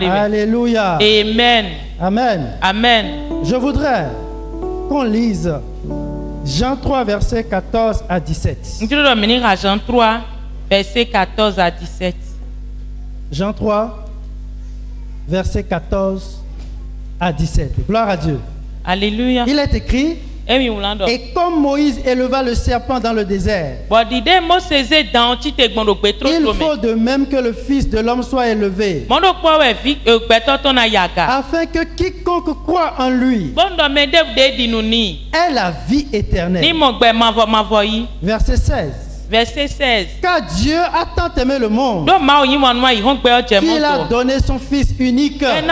Alléluia. Amen. Amen. Amen. Je voudrais qu'on lise Jean 3, versets 14 à 17. Nous allons venir à Jean 3, versets 14 à 17. Jean 3, versets 14 à 17. Gloire à Dieu. Alléluia. Il est écrit: et comme Moïse éleva le serpent dans le désert, il faut de même que le Fils de l'homme soit élevé, afin que quiconque croit en lui ait la vie éternelle. Verset 16. Verset 16. Car Dieu a tant aimé le monde qu'il a donné son Fils unique, afin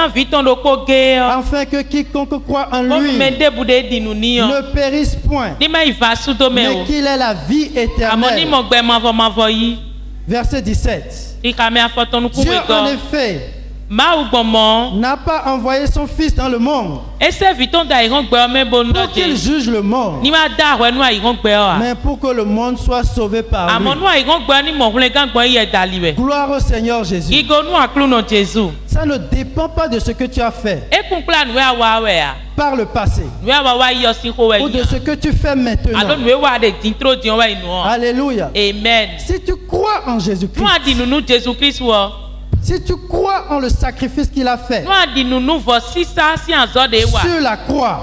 que quiconque croit en lui ne périsse point, mais qu'il ait la vie éternelle. Verset 17. Dieu en effet n'a pas envoyé son Fils dans le monde pour qu'il juge le monde, mais pour que le monde soit sauvé par lui. Gloire au Seigneur Jésus. Ça ne dépend pas de ce que tu as fait par le passé ou de ce que tu fais maintenant. Alléluia. Amen. Si tu crois en Jésus-Christ, si tu crois en le sacrifice qu'il a fait sur la croix,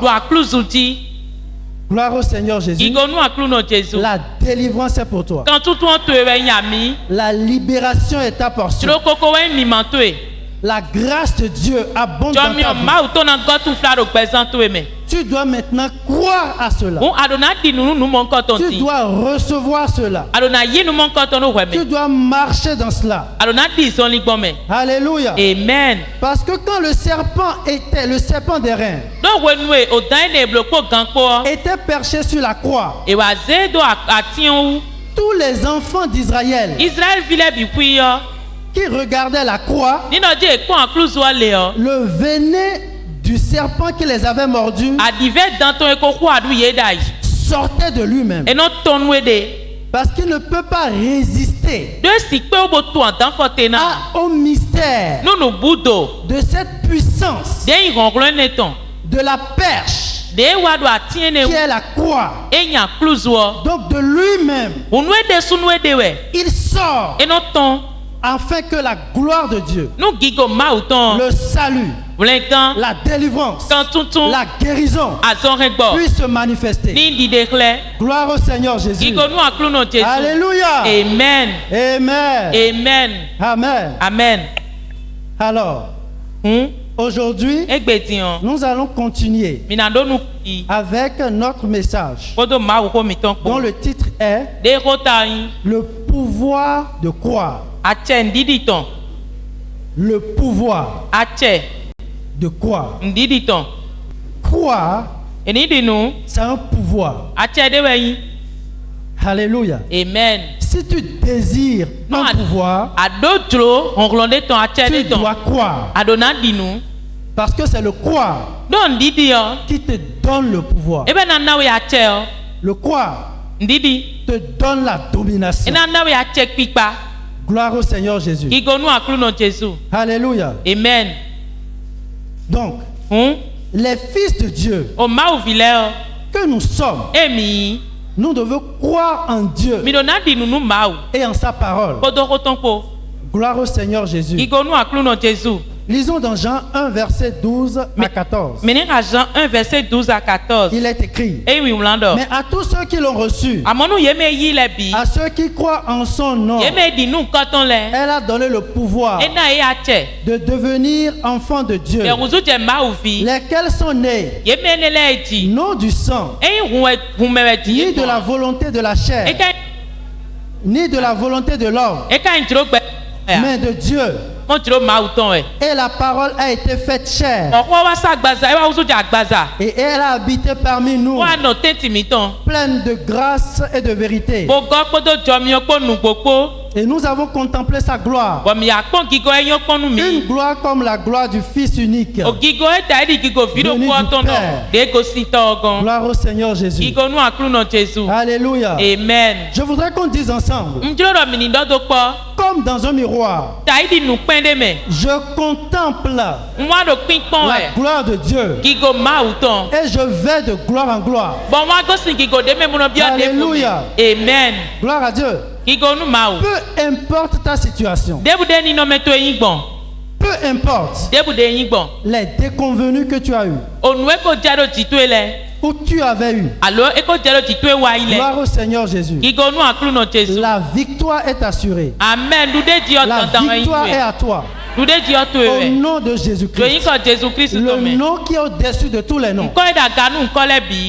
gloire au Seigneur Jésus, la délivrance est pour toi. La libération est ta portion. La grâce de Dieu abonde dans ta vie. Tu dois maintenant croire à cela. Tu dois recevoir cela. Tu dois marcher dans cela. Alléluia. Amen. Parce que quand le serpent d'airain était perché sur la croix, tous les enfants d'Israël qui regardaient la croix, le venin du serpent qui les avait mordus sortait de lui-même. Parce qu'il ne peut pas résister au mystère de cette puissance de la perche qui est la croix. Donc de lui-même, il sort afin que la gloire de Dieu, le salut, la délivrance, la guérison puisse se manifester. Gloire au Seigneur Jésus. Alléluia. Amen. Amen. Amen. Amen. Amen. Alors, aujourd'hui, nous allons continuer avec notre message dont le titre est le pouvoir de croire. Le pouvoir de croire. Croire, c'est un pouvoir. Alléluia. Amen. Si tu désires un pouvoir, tu dois croire. Parce que c'est le croire qui te donne le pouvoir. Le croire te donne la domination. Gloire au Seigneur Jésus. Alléluia. Amen. Donc, les fils de Dieu que nous sommes, nous devons croire en Dieu et en sa parole. Gloire au Seigneur Jésus. Lisons dans Jean 1, verset 12 à 14. Jean 1, verset 12 à 14. Il est écrit: mais à tous ceux qui l'ont reçu, à ceux qui croient en son nom, elle a donné le pouvoir de devenir enfants de Dieu, lesquels sont nés non du sang, ni de la volonté de la chair, ni de la volonté de l'homme, mais de Dieu. Et la parole a été faite chair, et elle a habité parmi nous, pleine de grâce et de vérité. Et nous avons contemplé sa gloire. Une gloire comme la gloire du Fils unique. Venu du Père. Gloire au Seigneur Jésus. Alléluia. Amen. Je voudrais qu'on dise ensemble. Comme dans un miroir. Je contemple la gloire de Dieu. Et je vais de gloire en gloire. Alléluia. Amen. Gloire à Dieu. Peu importe ta situation. Peu importe les déconvenus que tu as eus. Ou tu avais eu. Gloire au Seigneur Jésus. La victoire est assurée. Amen. La victoire est à toi. Au nom de Jésus-Christ. Le nom qui est au-dessus de tous les noms.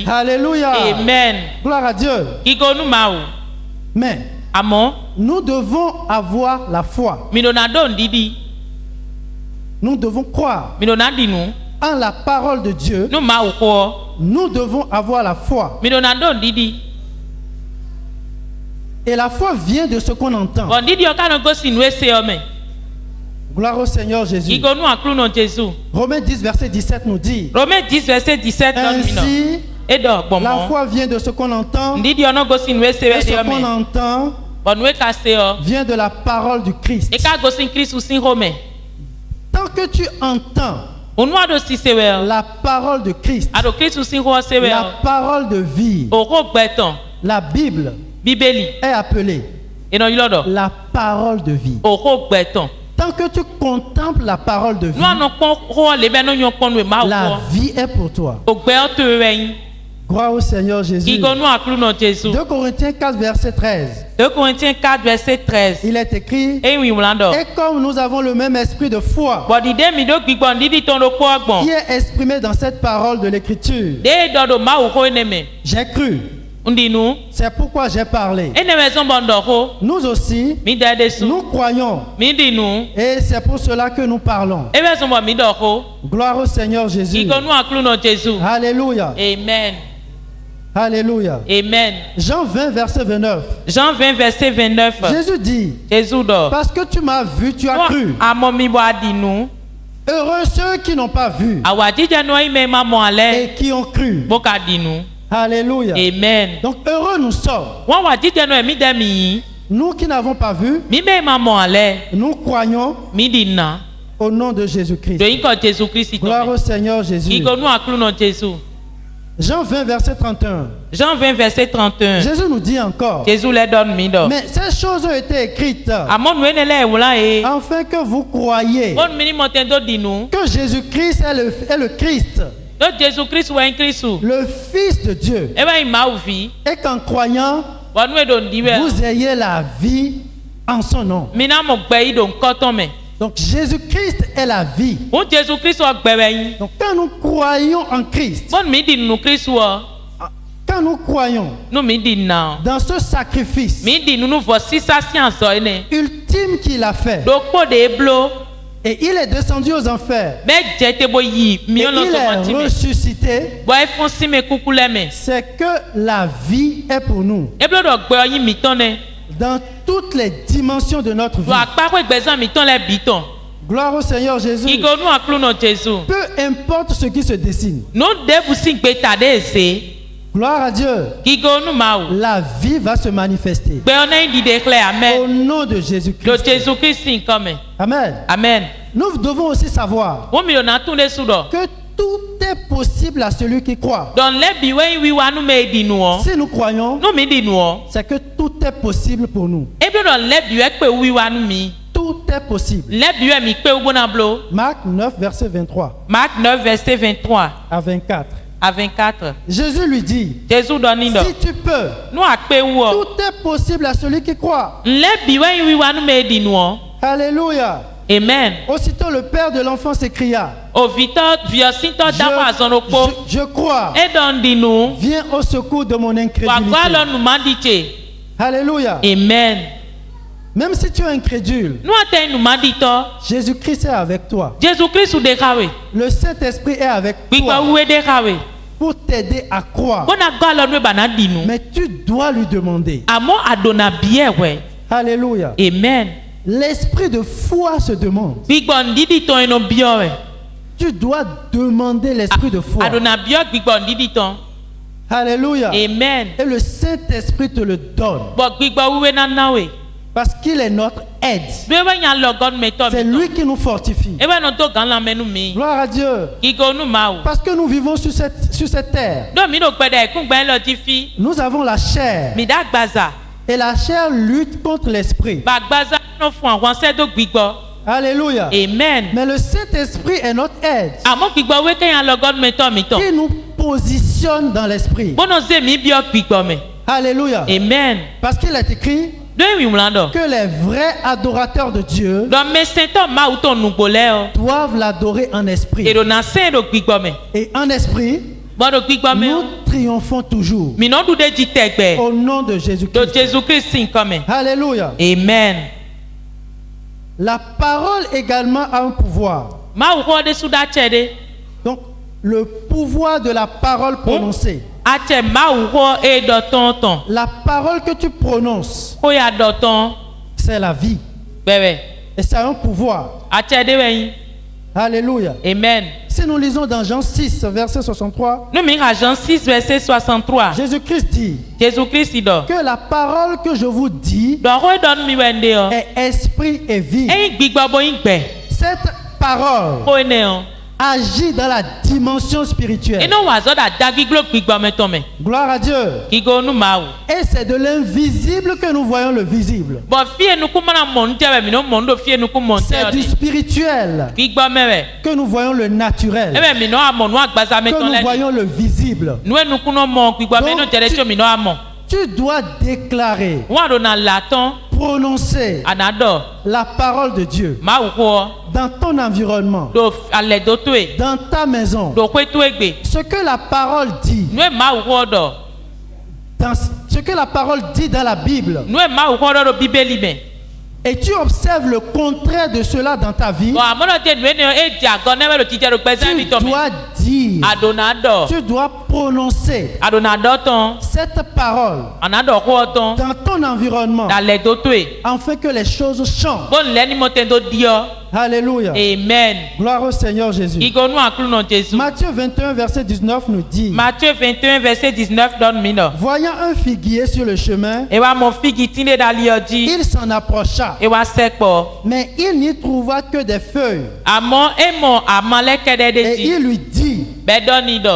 Alléluia. Amen. Gloire à Dieu. Mais nous devons avoir la foi. Nous devons croire en la parole de Dieu. Nous devons avoir la foi. Et la foi vient de ce qu'on entend. Gloire au Seigneur Jésus. Romains 10, verset 17 nous dit. Ainsi, la foi vient de ce qu'on entend. Et ce qu'on entend vient de la parole du Christ. Tant que tu entends la parole de Christ, la parole de vie, la Bible est appelée la parole de vie. Tant que tu contemples la parole de vie, la vie est pour toi. Gloire au Seigneur Jésus. 2 Corinthiens 4, verset 13. Il est écrit, et comme nous avons le même esprit de foi qui est exprimé dans cette parole de l'Écriture, j'ai cru. C'est pourquoi j'ai parlé. Nous aussi, nous croyons. Et c'est pour cela que nous parlons. Gloire au Seigneur Jésus. Alléluia. Amen. Alléluia. Amen. Jean 20, verset 29. Jésus dit, parce que tu m'as vu, tu as cru. Heureux ceux qui n'ont pas vu et qui ont cru. Alléluia. Amen. Donc heureux nous sommes. Nous qui n'avons pas vu, nous croyons au nom de Jésus-Christ. Gloire au Seigneur Jésus. Jean 20, verset 31. Jésus nous dit encore. Mais ces choses ont été écrites afin que vous croyiez que Jésus-Christ est le Christ, le Fils de Dieu, et qu'en croyant, vous ayez la vie en son nom. Donc Jésus-Christ est la vie. Donc quand nous croyons en Christ, quand nous croyons dans ce sacrifice ultime qu'il a fait, et il est descendu aux enfers, et il est ressuscité, c'est que la vie est pour nous dans toutes les dimensions de notre vie. Gloire au Seigneur Jésus. Peu importe ce qui se dessine. Gloire à Dieu. La vie va se manifester. Au nom de Jésus-Christ. Amen. Amen. Nous devons aussi savoir que tout est possible à celui qui croit. Si nous croyons, c'est que tout est possible pour nous. Tout est possible. Marc 9, verset 23. À 24. Jésus lui dit, si tu peux, tout est possible à celui qui croit. Alléluia. Amen. Aussitôt le père de l'enfant s'écria, je crois, viens au secours de mon incrédulité. Alléluia. Amen. Même si tu es incrédule, Jésus-Christ est avec toi. Le Saint-Esprit est avec toi pour t'aider à croire. Mais tu dois lui demander. Alléluia. Amen. L'esprit de foi se demande. Tu dois demander l'esprit de foi. Alléluia. Amen. Et le Saint-Esprit te le donne. Parce qu'il est notre aide. C'est lui qui nous fortifie. Gloire à Dieu. Parce que nous vivons sur cette terre. Nous avons la chair. Et la chair lutte contre l'esprit. Alléluia. Amen. Mais le Saint-Esprit est notre aide. Qui nous positionne dans l'esprit. Alléluia. Amen. Parce qu'il est écrit que les vrais adorateurs de Dieu doivent l'adorer en esprit. Et en esprit, nous triomphons toujours. Au nom de Jésus-Christ. Alléluia. Amen. La parole également a un pouvoir. Donc, le pouvoir de la parole prononcée. La parole que tu prononces, c'est la vie. Et c'est un pouvoir. Alléluia. Amen. Si nous lisons dans Jean 6, verset 63, Jean 6, verset 63. Jésus-Christ dit que la parole que je vous dis est esprit et vie. Cette parole agit dans la dimension spirituelle. Gloire à Dieu. Et c'est de l'invisible que nous voyons le visible. C'est du spirituel que nous voyons le naturel. Que nous voyons le visible. Donc, tu dois déclarer, prononcer la parole de Dieu dans ton environnement, dans ta maison. Ce que la parole dit, ce que la parole dit dans la Bible, et tu observes le contraire de cela dans ta vie, tu dois dire, tu dois prononcer cette parole dans ton environnement afin que les choses changent. Alléluia. Amen. Gloire au Seigneur Jésus. Matthieu 21 verset 19 nous dit, Matthieu 21 verset 19 donne. Voyant un figuier sur le chemin, il s'en approcha, mais il n'y trouva que des feuilles. Et il lui dit,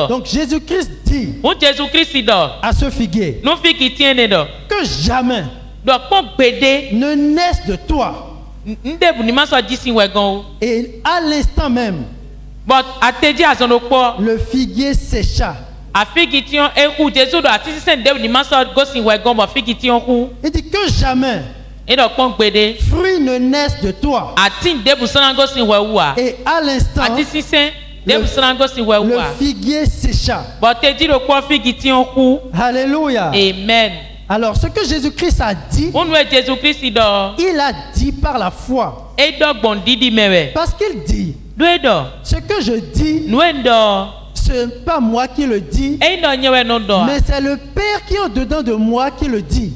donc Jésus-Christ dit à ce figuier que jamais ne naisse de toi. Et à l'instant même, le figuier sécha. Il dit que jamais fruit ne naisse de toi. Et à l'instant, le figuier sécha. Alléluia. Amen. Alors ce que Jésus-Christ a dit, il a dit par la foi. Parce qu'il dit, ce que je dis, ce n'est pas moi qui le dis, mais c'est le Père qui est au-dedans de moi qui le dit.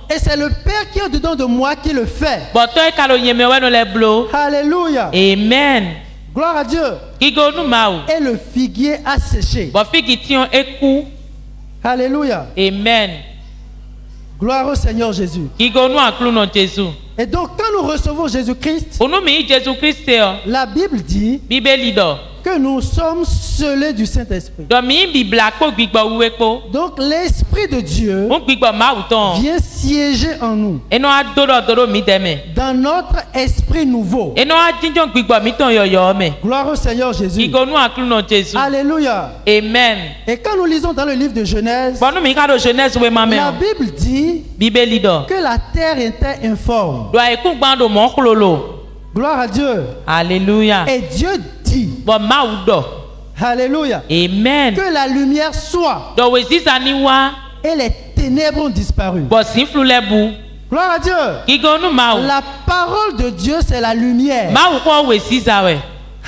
Et c'est le Père qui est au-dedans de moi qui le fait. Alléluia. Amen. Gloire à Dieu. Et le figuier a séché. Alléluia. Amen. Gloire au Seigneur Jésus. Et donc quand nous recevons Jésus-Christ, la Bible dit que nous sommes scellés du Saint-Esprit. Donc l'Esprit de Dieu vient siéger en nous, dans notre esprit nouveau. Gloire au Seigneur Jésus. Alléluia. Amen. Et quand nous lisons dans le livre de Genèse, la Bible dit que la terre était informe. Gloire à Dieu. Alléluia. Et Dieu dit, alléluia, amen, que la lumière soit. Et les ténèbres ont disparu. Gloire à Dieu. La parole de Dieu, c'est la lumière.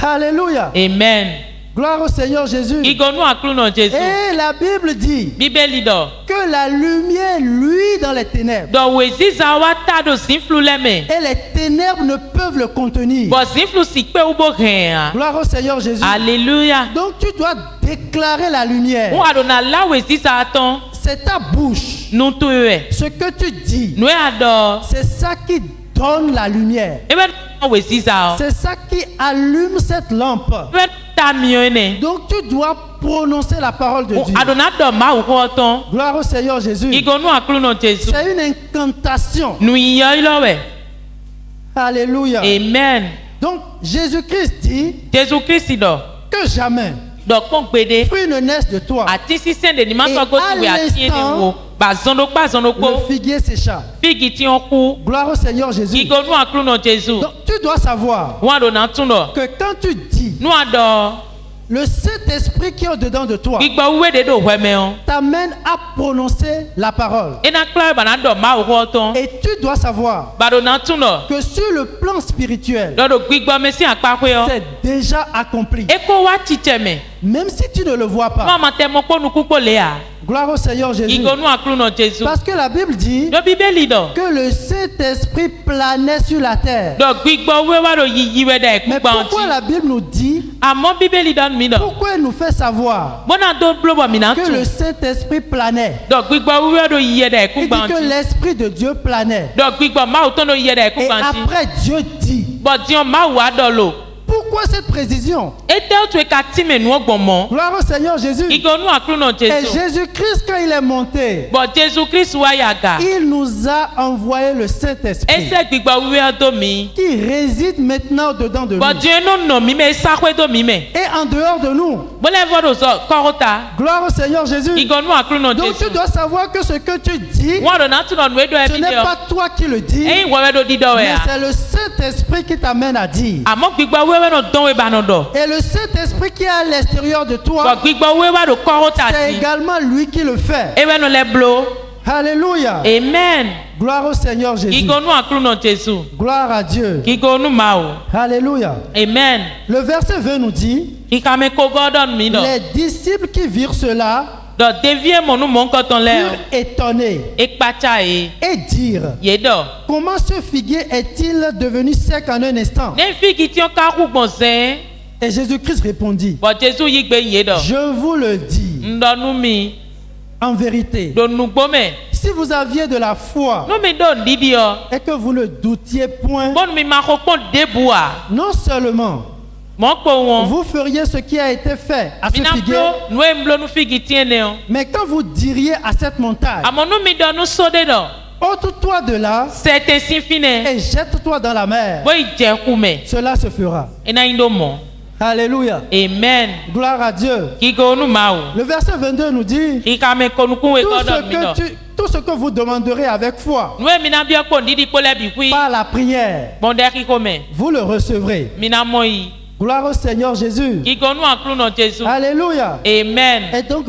Alléluia. Amen. Gloire au Seigneur Jésus. Et la Bible dit que la lumière luit dans les ténèbres. Et les ténèbres ne peuvent le contenir. Gloire au Seigneur Jésus. Alléluia. Donc tu dois déclarer la lumière. C'est ta bouche. Ce que tu dis, c'est ça qui donne la lumière. C'est ça qui allume cette lampe. Donc tu dois prononcer la parole de Dieu. Gloire au Seigneur Jésus. C'est une incantation. Alléluia. Amen. Donc Jésus-Christ dit que jamais fruit ne naisse de toi. Et à l'instant, le figuier s'échappe. Gloire au Seigneur Jésus. Donc tu dois savoir que quand tu dis, le Saint-Esprit qui est au-dedans de toi t'amène à prononcer la parole. Et tu dois savoir que sur le plan spirituel, c'est déjà accompli. Même si tu ne le vois pas. Gloire au Seigneur Jésus. Parce que la Bible dit que le Saint-Esprit planait sur la terre. Mais pourquoi la Bible nous dit, pourquoi elle nous fait savoir que le Saint-Esprit planait? Il dit que l'Esprit de Dieu planait. Et après Dieu dit. Pourquoi cette précision? Gloire au Seigneur Jésus. Et Jésus-Christ, quand il est monté, il nous a envoyé le Saint-Esprit qui réside maintenant dedans de nous. Et en dehors de nous. Gloire au Seigneur Jésus. Donc tu dois savoir que ce que tu dis, ce n'est pas toi qui le dis, mais c'est le Saint-Esprit qui t'amène à dire. Et le Saint-Esprit qui est à l'extérieur de toi, c'est également lui qui le fait. Alléluia. Amen. Gloire au Seigneur Jésus. Gloire à Dieu. Alléluia. Amen. Le verset 20 nous dit, les disciples qui virent cela furent étonnés et dirent, comment ce figuier est-il devenu sec en un instant? Et Jésus-Christ répondit, je vous le dis en vérité, si vous aviez de la foi et que vous ne doutiez point, non seulement vous feriez ce qui a été fait à ce figuier, mais quand vous diriez à cette montagne, ôte-toi de là et jette-toi dans la mer, cela se fera. Alléluia. Amen. Gloire à Dieu. Le verset 22 nous dit, tout ce que vous demanderez avec foi, par la prière, vous le recevrez. Gloire au Seigneur Jésus. Alléluia. Amen. Et donc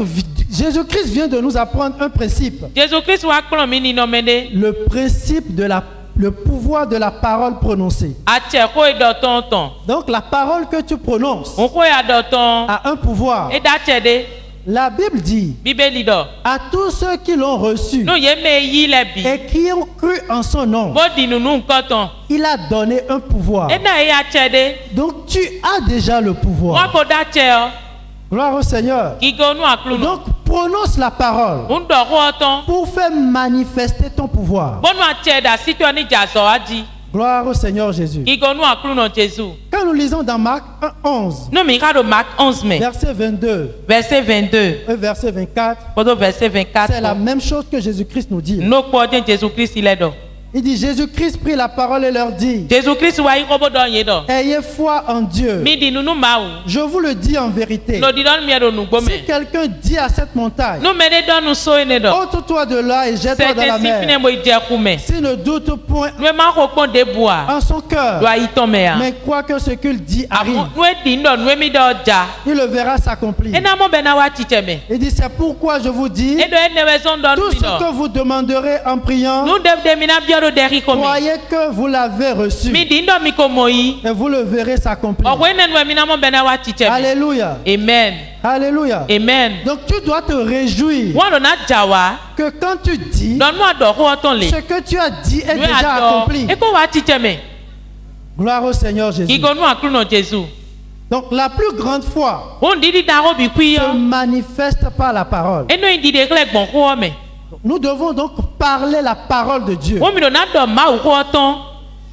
Jésus-Christ vient de nous apprendre un principe. Le principe de le pouvoir de la parole prononcée. Donc la parole que tu prononces a un pouvoir. La Bible dit à tous ceux qui l'ont reçu et qui ont cru en son nom, il a donné un pouvoir. Donc tu as déjà le pouvoir. Gloire au Seigneur. Donc prononce la parole pour faire manifester ton pouvoir. Gloire au Seigneur Jésus. Quand nous lisons dans Marc 11, verset 22 et verset 24, c'est la même chose que Jésus-Christ nous dit. Il dit, Jésus-Christ prit la parole et leur dit, ayez foi en Dieu. Je vous le dis en vérité. Si quelqu'un dit à cette montagne, ôte-toi de là et jette-toi dans la mer, s'il ne doute point en son cœur, mais croit que ce qu'il dit arrive, il le verra s'accomplir. Il dit, c'est pourquoi je vous dis, tout ce que vous demanderez en priant, Croyez que vous l'avez reçu. Et vous le verrez s'accomplir. Alléluia. Amen. Alléluia. Amen. Donc tu dois te réjouir que quand tu dis ce que tu as dit est déjà accompli. Gloire au Seigneur Jésus. Donc la plus grande foi se manifeste par la parole. Nous devons donc parler la parole de Dieu.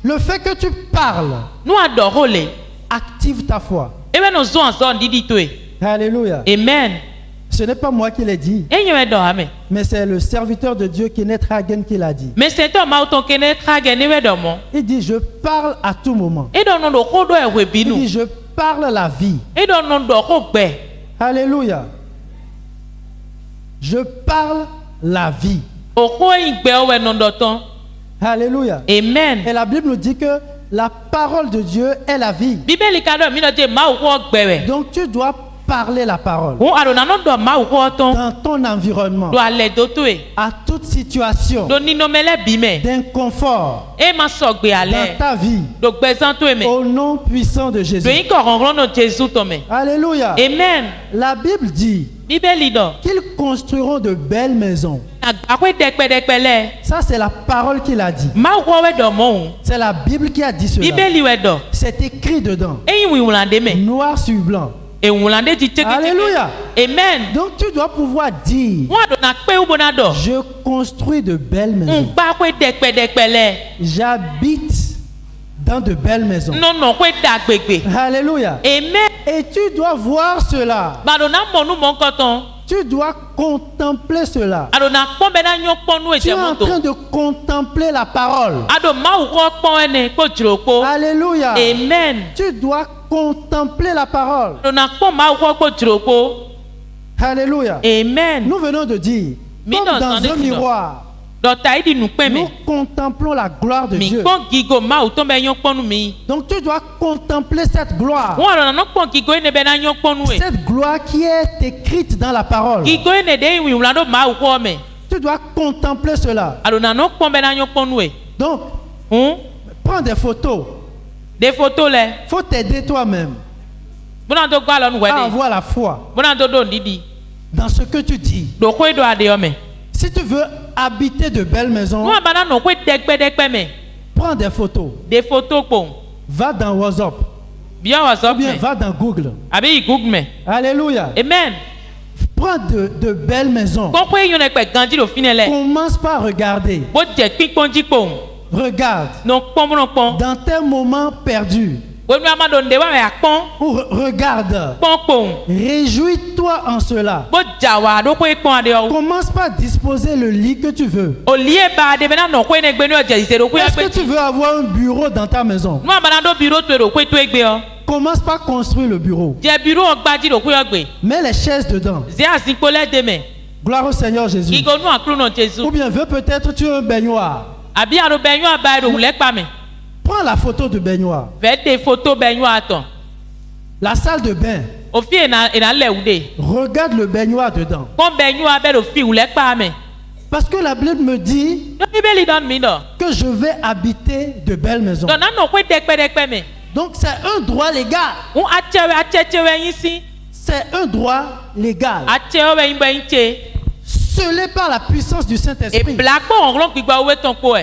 Le fait que tu parles active ta foi. Alléluia. Amen. Ce n'est pas moi qui l'ai dit, mais c'est le serviteur de Dieu Kenneth Hagin qui l'a dit. Il dit, je parle à tout moment. Il dit, je parle la vie. Alléluia. Je parle la vie. Alléluia. Amen. Et la Bible nous dit que la parole de Dieu est la vie. Donc tu dois parler la parole dans ton environnement, à toute situation d'inconfort dans ta vie, au nom puissant de Jésus. Alléluia. Amen. La Bible dit qu'ils construiront de belles maisons. Ça, c'est la parole qu'il a dit. C'est la Bible qui a dit cela. C'est écrit dedans, noir sur blanc. Alléluia. Amen. Donc tu dois pouvoir dire, je construis de belles maisons. J'habite dans de belles maisons. Alléluia. Amen. Et tu dois voir cela. Tu dois contempler cela. Tu es en train de contempler la parole. Alléluia. Amen. Tu dois contempler la parole. Alléluia. Amen. Nous venons de dire, comme dans un miroir, nous contemplons la gloire de Dieu. Donc tu dois contempler cette gloire. Cette gloire qui est écrite dans la parole. Tu dois contempler cela. Donc, prends des photos. Faut t'aider toi-même à avoir la foi dans ce que tu dis. Si tu veux habiter de belles maisons, prends des photos. Va dans WhatsApp. Ou bien va dans Google. Alléluia. Amen. Prends de belles maisons. Commence par regarder. Regarde. Dans tes moments perdus. Regarde. Réjouis-toi en cela. Commence par disposer le lit que tu veux. Est-ce que tu veux avoir un bureau dans ta maison? Commence par construire le bureau. Mets les chaises dedans. Gloire au Seigneur Jésus. Ou bien veux peut-être tu as un baignoire. Prends la photo de baignoire. La salle de bain. Regarde le baignoire dedans. Parce que la Bible me dit que je vais habiter de belles maisons. Donc c'est un droit légal. C'est un droit légal. Scellé par la puissance du Saint-Esprit.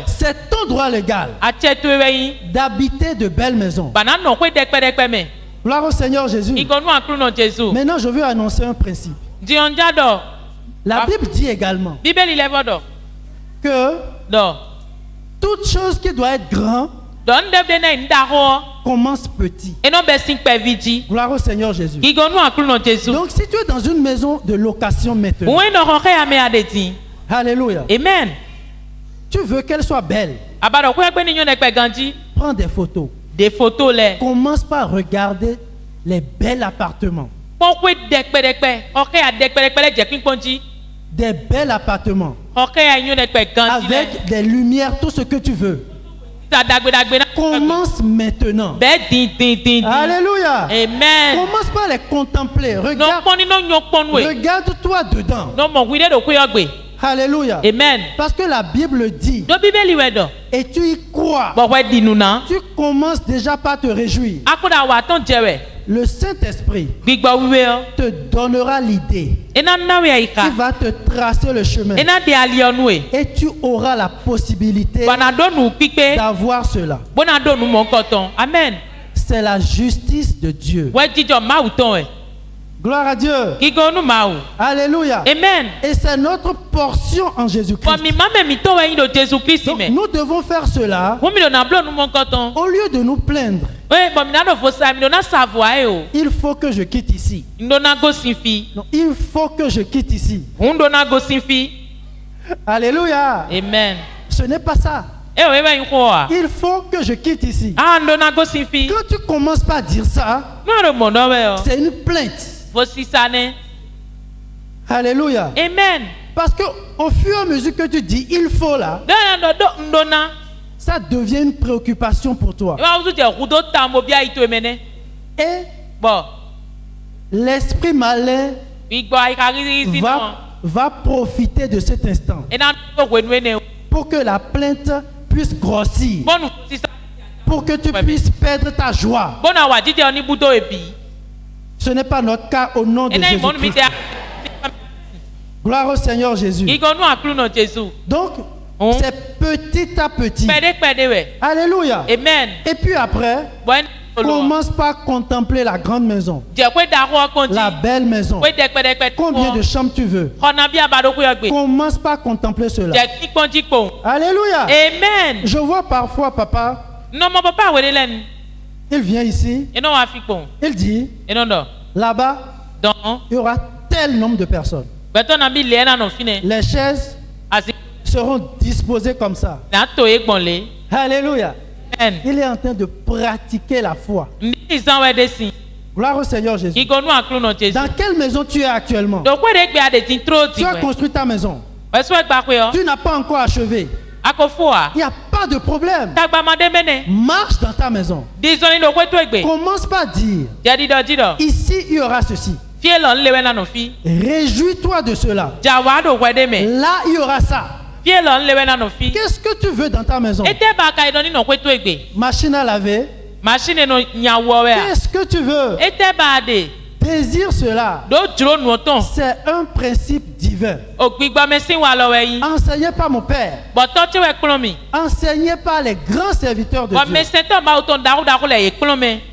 C'est ton droit légal d'habiter de belles maisons. Gloire au Seigneur Jésus. Maintenant, je veux annoncer un principe. La Bible dit également que toute chose qui doit être grande commence petit. Gloire au Seigneur Jésus. Donc si tu es dans une maison de location maintenant, alléluia, amen, tu veux qu'elle soit belle, prends des photos. Commence par regarder les bels appartements. Des bels appartements avec des lumières, tout ce que tu veux. Commence maintenant. Alléluia. Amen. Commence par les contempler. Regarde-toi dedans. Alléluia. Amen. Parce que la Bible dit, et tu y crois, tu commences déjà par te réjouir. Le Saint-Esprit te donnera l'idée qui va te tracer le chemin. Et tu auras la possibilité d'avoir cela. Amen. C'est la justice de Dieu. Gloire à Dieu. Alléluia. Amen. Et c'est notre portion en Jésus-Christ. Donc, nous devons faire cela au lieu de nous plaindre. Il faut que je quitte ici. Non, il faut que je quitte ici. Alléluia. Amen. Ce n'est pas ça. Il faut que je quitte ici. Quand tu commences par dire ça, c'est une plainte. Alléluia. Amen. Parce que au fur et à mesure que tu dis il faut là, ça devient une préoccupation pour toi. Et l'esprit malin va profiter de cet instant pour que la plainte puisse grossir, pour que tu puisses perdre ta joie. Ce n'est pas notre cas au nom de Jésus-Christ. Gloire au Seigneur Jésus. Donc, c'est petit à petit. Alléluia. Amen. Et puis après, commence par contempler la grande maison, la belle maison. Combien de chambres tu veux? Commence par contempler cela. Alléluia. Amen. Je vois parfois papa. Il vient ici. Il dit, là-bas, il y aura tel nombre de personnes. Les chaises seront disposées comme ça. Alléluia. Il est en train de pratiquer la foi. Gloire au Seigneur Jésus. Dans quelle maison tu es actuellement? Tu as construit ta maison. Tu n'as pas encore achevé. Il n'y a pas de problème. Marche dans ta maison. Commence par dire, ici il y aura ceci. Réjouis-toi de cela. Là il y aura ça. Qu'est-ce que tu veux dans ta maison? Machine à laver. Qu'est-ce que tu veux? Désire cela. C'est un principe divin. Enseigné par mon Père. Enseigné par les grands serviteurs de Dieu.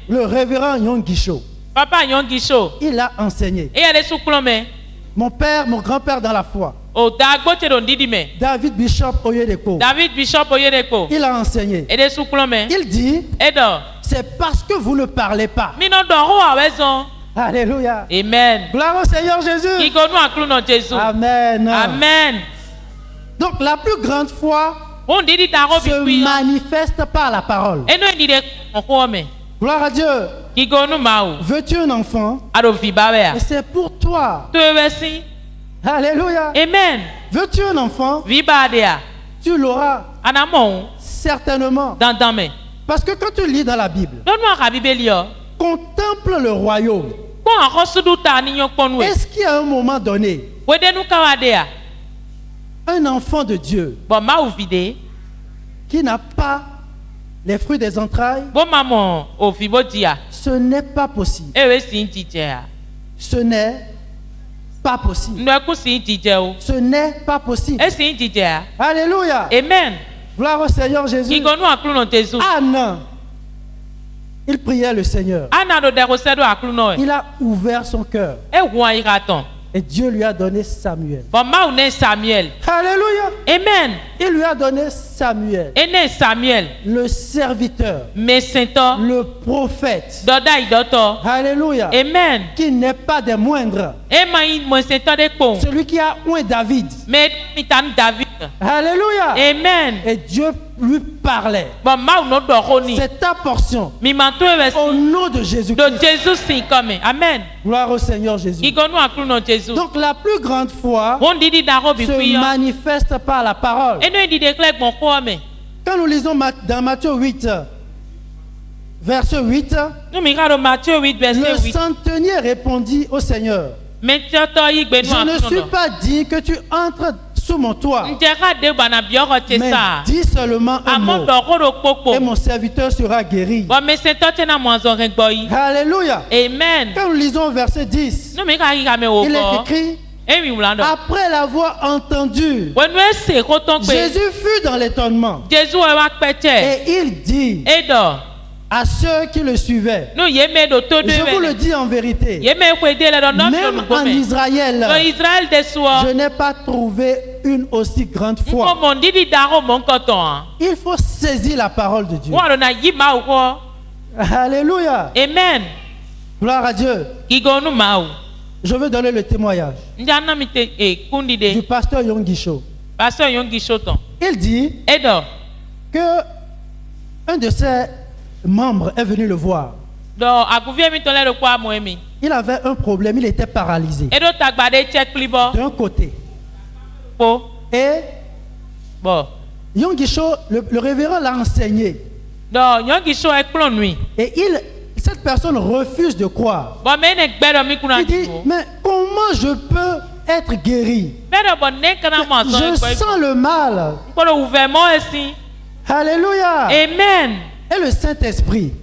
Le révérend Yon Guichot. Il a enseigné. Mon père, mon grand-père dans la foi. David Bishop Oyedeko. Il a enseigné. Il dit, c'est parce que vous ne parlez pas. Alléluia. Amen. Gloire au Seigneur Jésus. Amen. Amen. Donc la plus grande foi se manifeste par la parole. Gloire à Dieu. Veux-tu un enfant? Et c'est pour toi. Alléluia. Amen. Veux-tu un enfant? Tu l'auras. Certainement. Parce que quand tu lis dans la Bible, contemple le royaume. Est-ce qu'il y a un moment donné, un enfant de Dieu qui n'a pas les fruits des entrailles, ce n'est pas possible. Ce n'est pas possible. Ce n'est pas possible. Alléluia. Amen. Gloire au Seigneur Jésus. Anne, il priait le Seigneur. Il a ouvert son cœur. Et Dieu lui a donné Samuel. Samuel. Alléluia. Amen. Il lui a donné Samuel. Le serviteur. Le prophète. Alléluia. Amen. Qui n'est pas des moindres. Celui qui a oint David. Alléluia. Amen. Et Dieu lui parlait. C'est ta portion. Au nom de Jésus-Christ. Amen. Gloire au Seigneur Jésus. Donc la plus grande foi se manifeste par la parole. Quand nous lisons dans Matthieu 8, verset 8, le centenier répondit au Seigneur, je ne suis pas digne que tu entres sous mon toit. Mais dis seulement un mot et mon serviteur sera guéri. Alléluia. Amen. Quand nous lisons verset 10, il est écrit: après l'avoir entendu, Jésus fut dans l'étonnement et il dit à ceux qui le suivaient, je vous le dis en vérité, même en Israël, je n'ai pas trouvé une aussi grande foi. Il faut saisir la parole de Dieu. Alléluia. Amen. Gloire à Dieu. Je veux donner le témoignage du pasteur Yongisho. Il dit que un de ses membres est venu le voir. Il avait un problème, il était paralysé d'un côté. Et Yongisho, le révérend l'a enseigné. Et cette personne refuse de croire. Il dit, mais comment je peux être guéri? Je sens le mal. Alléluia. Amen. Et le Saint-Esprit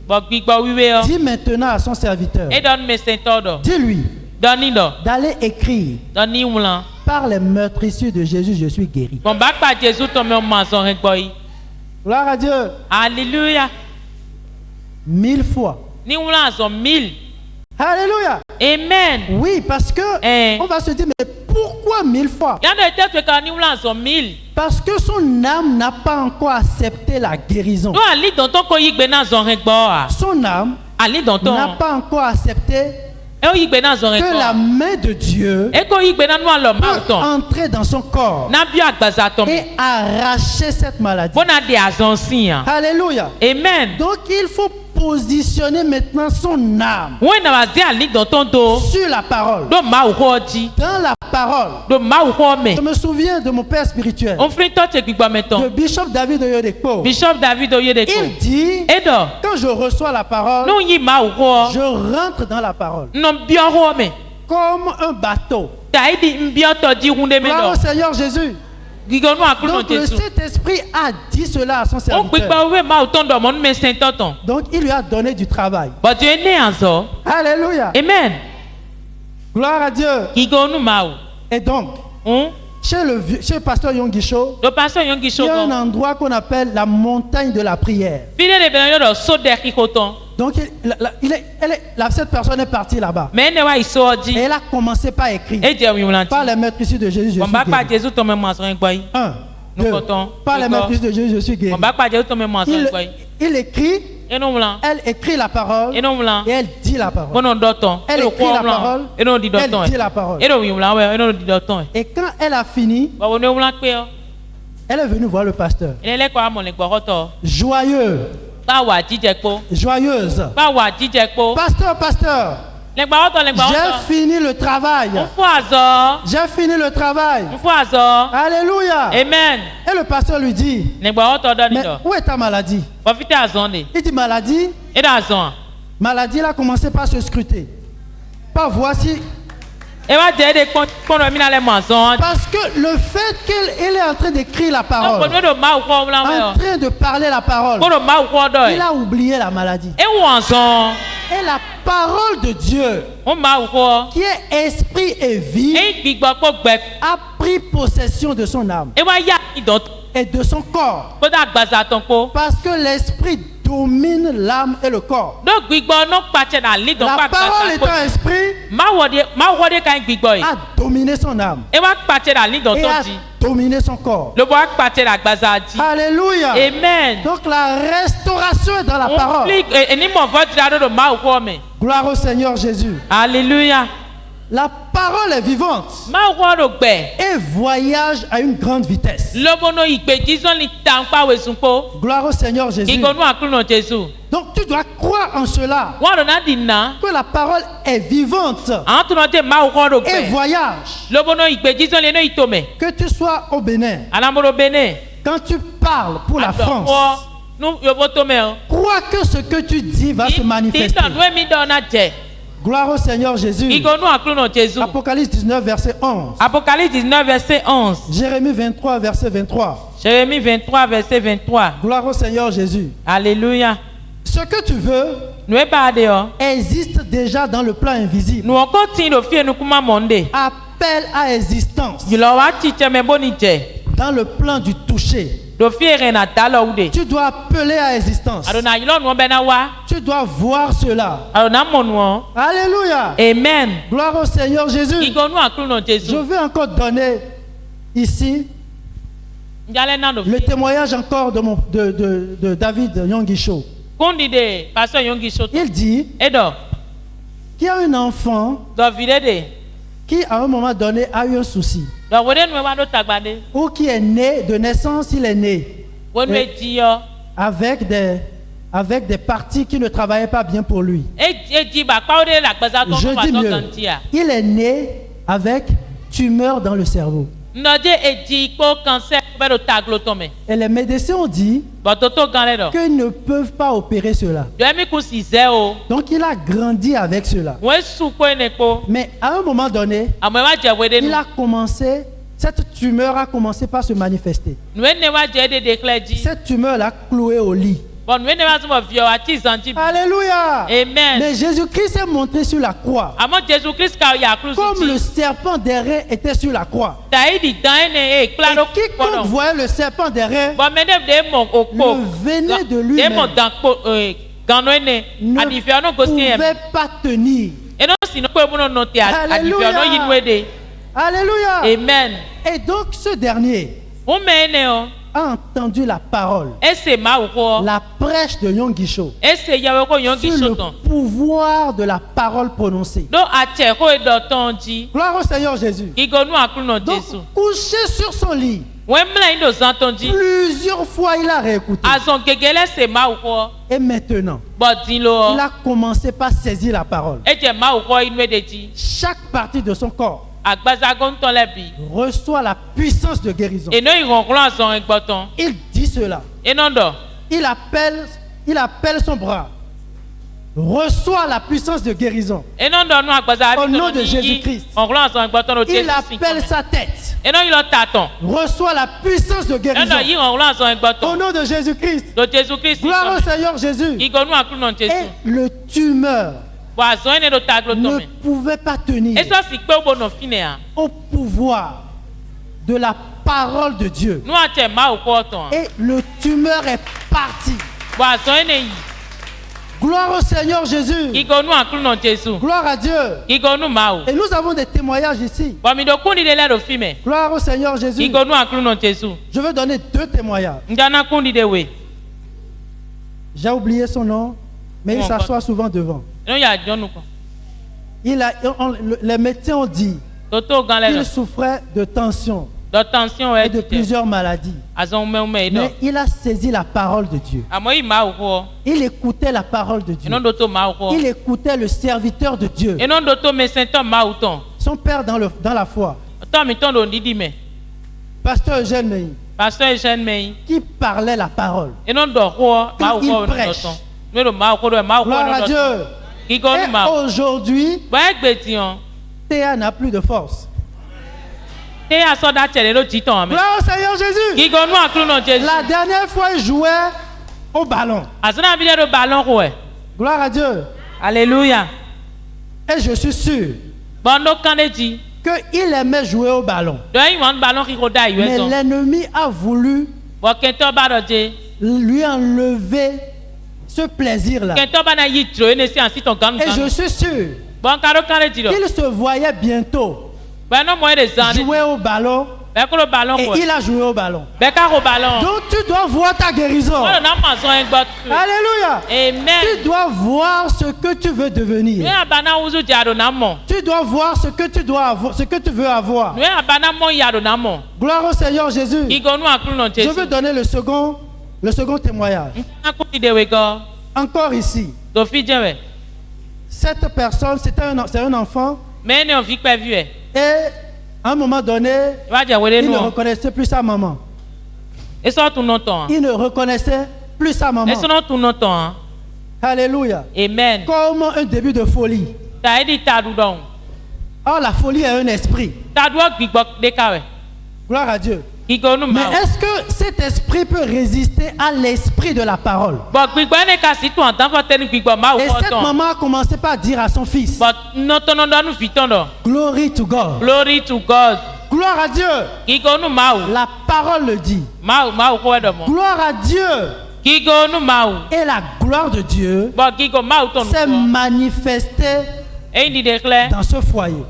dit maintenant à son serviteur, dis-lui d'aller écrire: par les meurtrissures de Jésus, je suis guéri. Gloire à Dieu. Alléluia. 1000 fois. Alléluia. Amen. Oui, parce que on va se dire, mais pourquoi 1000 fois? Parce que son âme n'a pas encore accepté la guérison. Son âme n'a pas encore accepté que la main de Dieu peut entrer dans son corps et arracher cette maladie. Alléluia. Amen. Donc il faut positionner maintenant son âme sur la parole. Dans la parole. Je me souviens de mon père spirituel, de Bishop David Oyedekpo. Il dit, quand je reçois la parole, je rentre dans la parole comme un bateau. Gloire au Seigneur Jésus. Donc le Saint-Esprit a dit cela à son serviteur. Donc il lui a donné du travail. Alléluia. Amen. Gloire à Dieu. Et donc, chez le pasteur Yongisho, il y a un endroit qu'on appelle la montagne de la prière. Donc cette personne est partie là-bas. Et elle a commencé par écrire: par les meurtrissures de Jésus, je suis guéri. 1, 2. Par les meurtrissures de Jésus, je suis guéri. Il écrit. Elle écrit la parole et elle dit la parole. Elle écrit la parole, elle dit la parole. Et quand elle a fini, elle est venue voir le pasteur. Joyeuse. Pasteur, j'ai fini le travail. J'ai fini le travail. Alléluia. Amen. Et le pasteur lui dit: mais où est ta maladie? Il dit: maladie. Maladie, il a commencé par se scruter. Pas voici. Parce que le fait qu'elle est en train d'écrire la parole, en train de parler la parole, il a oublié la maladie. Et la parole de Dieu, qui est esprit et vie, a pris possession de son âme et de son corps. Parce que l'esprit domine l'âme et le corps. La parole étant esprit, a dominé son âme et a dominé son corps. Alléluia. Amen. Donc la restauration est dans la parole. Gloire au Seigneur Jésus. Alléluia. La parole est vivante et voyage à une grande vitesse. Gloire au Seigneur Jésus. Donc tu dois croire en cela, que la parole est vivante et voyage. Que tu sois au Bénin, quand tu parles pour la France, crois que ce que tu dis va se manifester. Gloire au Seigneur Jésus. Apocalypse 19, verset 11. Apocalypse 19, verset 11. Jérémie 23, verset 23. Jérémie 23, verset 23. Gloire au Seigneur Jésus. Alléluia. Ce que tu veux existe déjà dans le plan invisible. Appelle à existence dans le plan du toucher. Tu dois appeler à existence. Tu dois voir cela. Alléluia. Amen. Gloire au Seigneur Jésus. Je veux encore donner ici le témoignage encore de David Yongisho. Il dit qu'il y a un enfant qui à un moment donné a eu un souci, ou qui est né de naissance, il est né avec des parties qui ne travaillaient pas bien pour lui. Je dis mieux, il est né avec tumeur dans le cerveau. Et les médecins ont dit qu'ils ne peuvent pas opérer cela. Donc il a grandi avec cela. Mais à un moment donné, cette tumeur a commencé par se manifester. Cette tumeur l'a cloué au lit. Alléluia. Amen. Mais Jésus-Christ est monté sur la croix. Comme le serpent des reins était sur la croix. Et quiconque voyait le serpent des reins, le venin de lui-même ne pouvait pas tenir. Alléluia. Alléluia. Amen. Et donc ce dernier a entendu la parole, la prêche de Yongisho, sur le pouvoir de la parole prononcée. Gloire au Seignor Jésus. Donc, couché sur son lit, plusieurs fois il a réécouté. Et maintenant, il a commencé par saisir la parole. Chaque partie de son corps reçoit la puissance de guérison. Il dit cela. Il appelle son bras. Reçoit la puissance de guérison. Au nom de Jésus-Christ. Il appelle sa tête. Reçoit la puissance de guérison. Au nom de Jésus-Christ. Gloire au Seigneur Jésus. Et le tumeur ne pouvait pas tenir au pouvoir de la parole de Dieu. Et le tumeur est parti. Gloire au Seigneur Jésus. Gloire à Dieu. Et nous avons des témoignages ici. Gloire au Seigneur Jésus. Je veux donner 2 témoignages. J'ai oublié son nom, mais il s'assoit souvent devant. Les médecins ont dit qu'il souffrait de tension et de plusieurs maladies. Mais il a saisi la parole de Dieu. Il écoutait la parole de Dieu. Il écoutait le serviteur de Dieu. Son père dans la foi. Pasteur Eugène Meyi. Qui parlait la parole. Quand il prêche. Gloire à Dieu. Et aujourd'hui, Théa n'a plus de force. Gloire au Seigneur Jésus. La dernière fois, il jouait au ballon. Gloire à Dieu. Alléluia. Et je suis sûr qu'il aimait jouer au ballon. Mais l'ennemi a voulu lui enlever ce plaisir-là. Et je suis sûr qu'il se voyait bientôt jouer au ballon. Et il a joué au ballon. Donc tu dois voir ta guérison. Alléluia. Amen. Tu dois voir ce que tu veux devenir. Tu dois voir ce que tu dois avoir, ce que tu veux avoir. Gloire au Seigneur Jésus. Je veux donner le second témoignage. Encore ici. Cette personne, c'est un enfant. Et à un moment donné, il ne reconnaissait plus sa maman. Il ne reconnaissait plus sa maman. Alléluia. Amen. Comme un début de folie. Oh, la folie est un esprit. Gloire à Dieu. Mais est-ce que cet esprit peut résister à l'esprit de la parole? Et cette maman a commencé par dire à son fils, Glory to God. Glory to God. Gloire à Dieu. La parole le dit. Gloire à Dieu. Et la gloire de Dieu s'est manifestée dans ce foyer.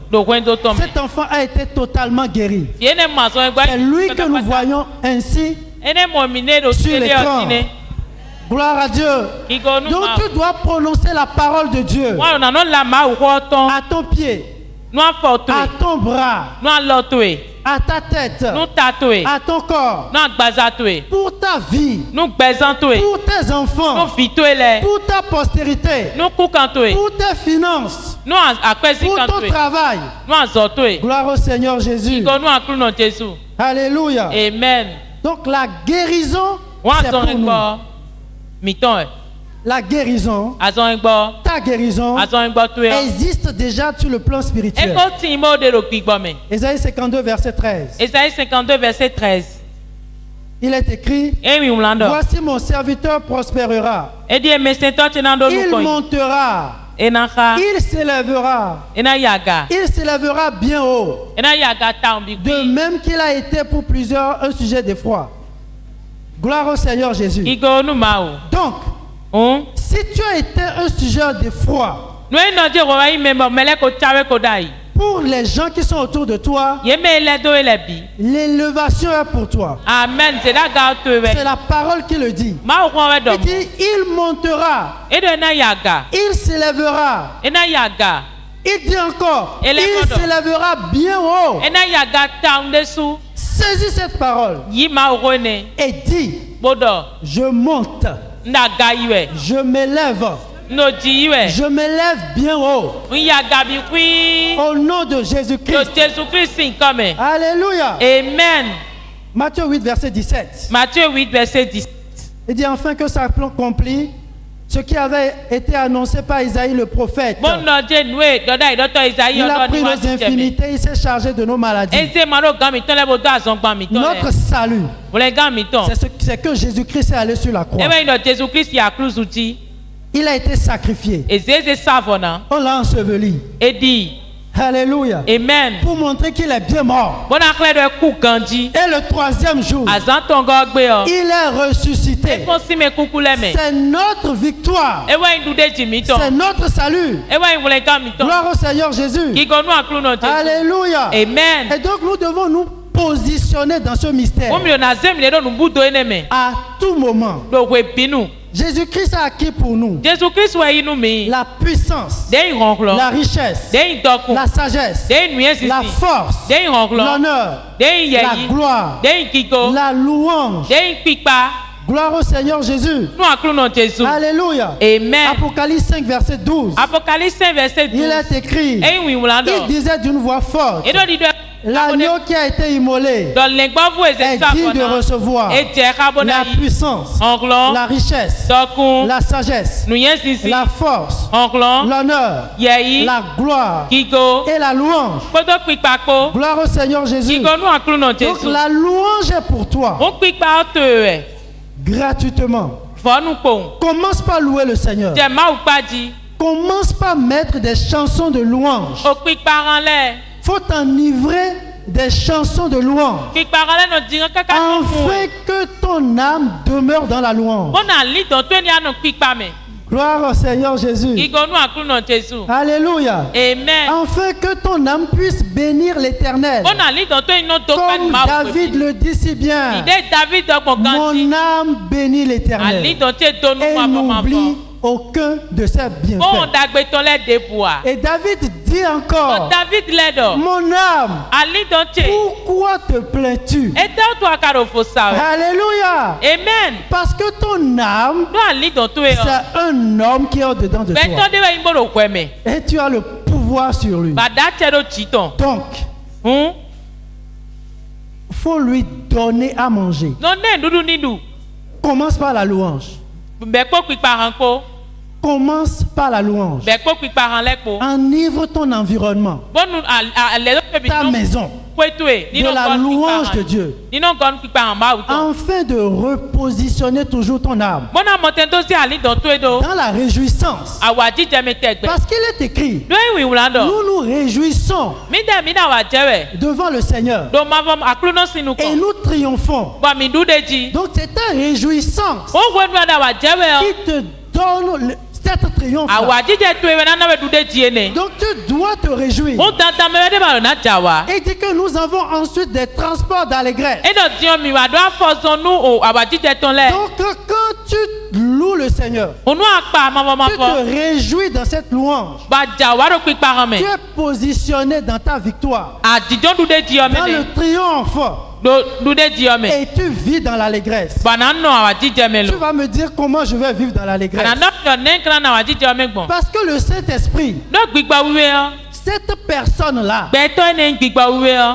Cet enfant a été totalement guéri. C'est lui que nous voyons ainsi sur l'écran. Gloire à Dieu. Donc tu dois prononcer la parole de Dieu à ton pied, à ton bras, à ta tête, à ton corps, pour ta vie, pour tes enfants, pour ta postérité, pour tes finances, pour ton travail. Gloire au Seigneur Jésus. Alléluia. Amen. Donc la guérison, c'est pour nous. La guérison, ta guérison existe déjà sur le plan spirituel. Ésaïe 52, verset 13. Ésaïe 52, verset 13. Il est écrit, voici mon serviteur prospérera. Il montera. Il s'élèvera. Il s'élèvera bien haut. De même qu'il a été pour plusieurs un sujet d'effroi. Gloire au Seigneur Jésus. Donc, si tu as été un sujet d'effroi pour les gens qui sont autour de toi, l'élévation est pour toi. Amen. C'est la parole qui le dit. Il dit, il montera. Il s'élèvera. Il dit encore, il s'élèvera bien haut. Saisis cette parole et dis, je monte. Je m'élève. Je m'élève bien haut. Au nom de Jésus-Christ. Alléluia. Amen. Matthieu 8, verset 17. Matthieu 8, verset 17. Il dit enfin que ça accomplit ce qui avait été annoncé par Isaïe le prophète. Il a pris nos infimités, il s'est chargé de nos maladies. Notre salut, c'est que Jésus-Christ est allé sur la croix. Il a été sacrifié. On l'a enseveli. Alléluia. Amen. Pour montrer qu'il est bien mort. Et le troisième jour, il est ressuscité. C'est notre victoire. C'est notre salut. Gloire au Seigneur Jésus. Alléluia. Amen. Et donc nous devons nous positionner dans ce mystère à tout moment. Jésus-Christ a acquis pour nous la puissance, la richesse, la sagesse, la force, l'honneur, la gloire, la louange. Gloire au Seigneur Jésus. Alléluia. Amen. Apocalypse 5, verset 12. Il est écrit, il disait d'une voix forte, l'agneau qui a été immolé est digne de recevoir la puissance, la richesse, la sagesse, la force, l'honneur, la gloire et la louange. Gloire au Seigneur Jésus. Donc la louange est pour toi. Gratuitement. Commence par louer le Seigneur. Commence par mettre des chansons de louange. Faut t'enivrer des chansons de louange afin que ton âme demeure dans la louange. Gloire au Seigneur Jésus. Alléluia. Amen. Afin que ton âme puisse bénir l'Éternel. Comme David le dit si bien. Mon âme bénit l'Éternel et n'oublie aucun de ses bienfaits. Et David dit encore, mon âme, pourquoi te plains-tu? Alléluia. Amen. Parce que ton âme, c'est un homme qui est au-dedans de toi. Et tu as le pouvoir sur lui. Donc, il faut lui donner à manger. Commence par la louange. Commence par la louange. Enivre ton environnement, ta maison, de la louange de Dieu, afin de repositionner toujours ton âme dans la réjouissance. Parce qu'il est écrit, nous nous réjouissons devant le Seigneur et nous triomphons. Donc c'est ta réjouissance qui te donne cette triomphe. Donc tu dois te réjouir. Et dit que nous avons ensuite des transports d'allégresse. Donc quand tu loues le Seigneur, tu te réjouis dans cette louange. Tu es positionné dans ta victoire, dans le triomphe. Et tu vis dans l'allégresse. Tu vas me dire comment je vais vivre dans l'allégresse. Parce que le Saint-Esprit, cette personne-là,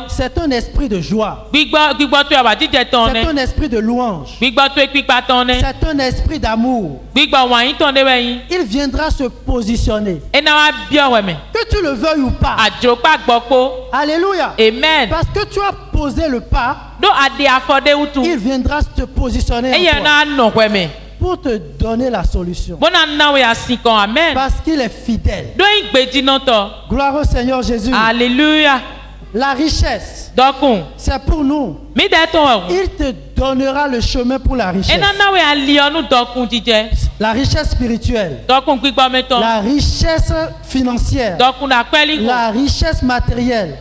c'est un esprit de joie. C'est un esprit de louange. C'est un esprit d'amour. Il viendra se positionner. Que tu le veuilles ou pas. Alléluia. Amen. Parce que tu as posé le pas, il viendra se positionner en toi pour te donner la solution. Parce qu'il est fidèle. Gloire au Seigneur Jésus. Alléluia. La richesse, c'est pour nous. Il te donnera le chemin pour la richesse. La richesse spirituelle, la richesse financière, la richesse matérielle.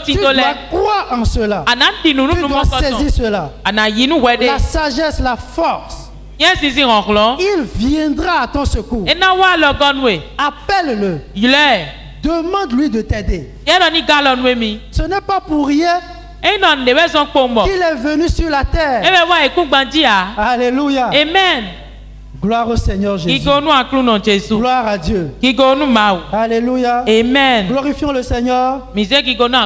Tu dois croire en cela. Tu dois saisir cela. La sagesse, la force. Il viendra à ton secours. Appelle-le. Demande-lui de t'aider. Ce n'est pas pour rien qu'il est venu sur la terre. Alléluia. Amen. Gloire au Seigneur Jésus. Gloire à Dieu. Alléluia. Amen. Glorifions le Seigneur.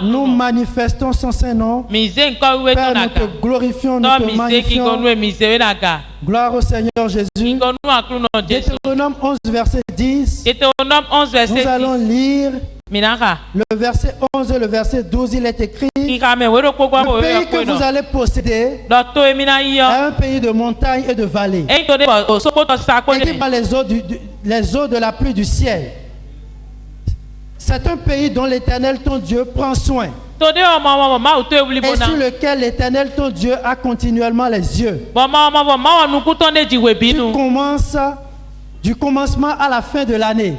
Nous manifestons son Saint-Nom. Père, nous te glorifions, nous te magnifions. Gloire au Seigneur Jésus. Deutéronome 11, verset 10. Nous allons lire le verset 11 et le verset 12. Il est écrit: le pays que vous allez posséder est un pays de montagnes et de vallées, et qui bat les eaux de la pluie du ciel. C'est un pays dont l'Éternel ton Dieu prend soin, et sur lequel l'Éternel ton Dieu a continuellement les yeux. Du commencement à la fin de l'année.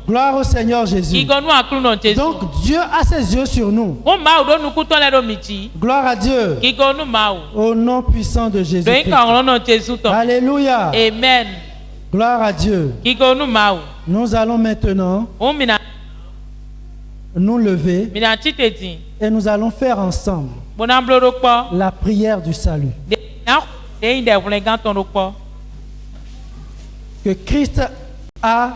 Gloire au Seigneur Jésus. Donc Dieu a ses yeux sur nous. Gloire à Dieu. Au nom puissant de Jésus. Alléluia. Amen. Gloire à Dieu. Nous allons maintenant nous lever et nous allons faire ensemble la prière du salut. Que Christ a